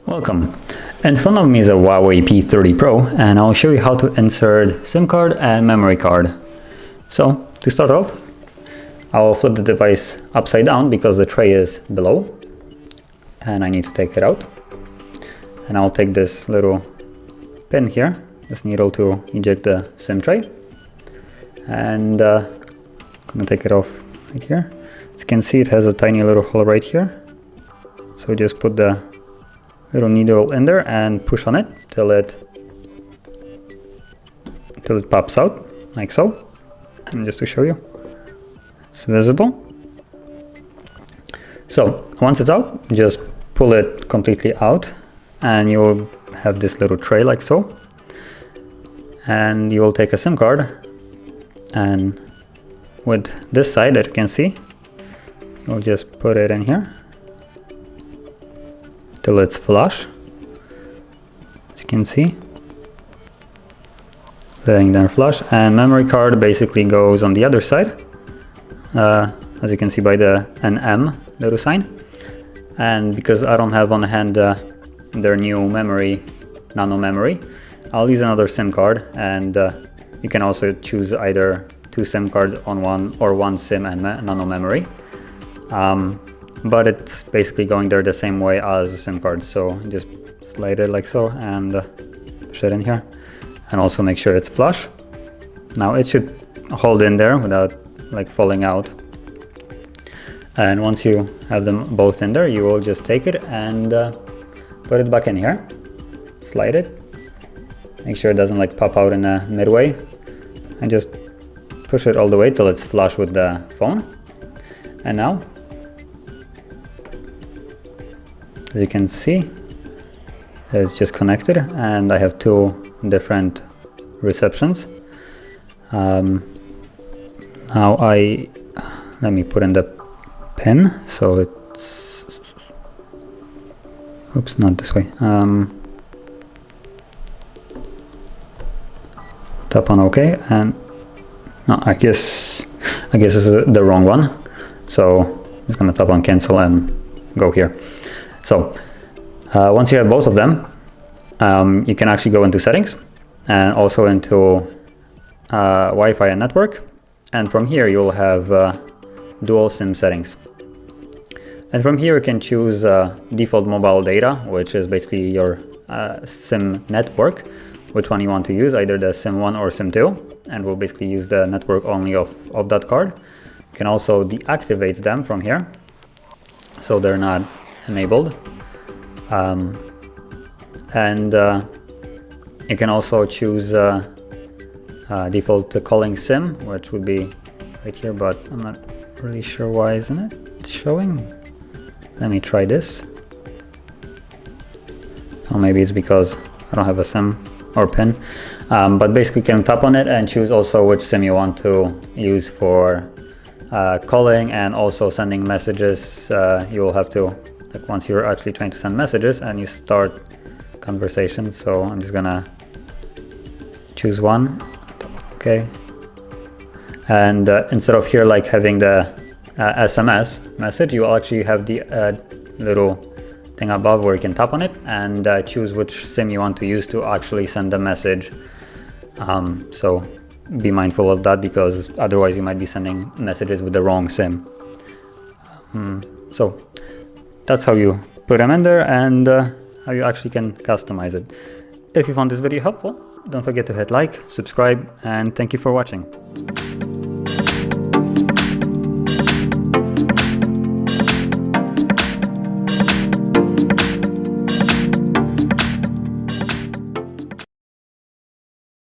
Welcome. In front of me is a HUAWEI P30 Pro, and I'll show you how to insert SIM card and memory card. So to start off, I'll flip the device upside down because the tray is below and I need to take it out. And I'll take this little pin here, this needle, to eject the SIM tray. And I'm gonna take it off right here. As you can see, it has a tiny little hole right here. So just put the little needle in there and push on it till it pops out, like so. And just to show you, it's visible. So once it's out, just pull it completely out and you'll have this little tray like so. And you will take a SIM card, and with this side that you can see, you'll just put it in here till it's flush, as you can see, letting them flush. And memory card basically goes on the other side, as you can see by the NM little sign. And because I don't have on hand their new memory, nano memory, I'll use another SIM card. And you can also choose either 2 SIM cards on one, or 1 SIM and nano memory. But it's basically going there the same way as a SIM card. So just slide it like so and push it in here, and also make sure it's flush. Now it should hold in there without like falling out. And once you have them both in there, you will just take it and put it back in here, slide it, make sure it doesn't like pop out in the midway, and just push it all the way till it's flush with the phone. And now, as you can see, it's just connected, and I have 2 different receptions. Now let me put in the pin, so it's, oops, not this way. Tap on OK, and no, I guess this is the wrong one. So I'm just gonna tap on cancel and go here. So once you have both of them, you can actually go into settings and also into Wi-Fi and network. And from here you'll have dual SIM settings. And from here you can choose default mobile data, which is basically your SIM network, which one you want to use, either the SIM 1 or SIM 2, and we'll basically use the network only of that card. You can also deactivate them from here, so they're not enabled. And you can also choose default calling SIM, which would be right here, but I'm not really sure why isn't it showing. Let me try this. Or maybe it's because I don't have a SIM or pin, but basically you can tap on it and choose also which SIM you want to use for calling and also sending messages. You'll have to, like, once you're actually trying to send messages and you start conversations. So I'm just gonna choose one, okay. And instead of here like having the SMS message, you will actually have the little thing above where you can tap on it and choose which SIM you want to use to actually send the message. So be mindful of that, because otherwise you might be sending messages with the wrong SIM. So that's how you put them in there and how you actually can customize it. If you found this video helpful, don't forget to hit like, subscribe, and thank you for watching.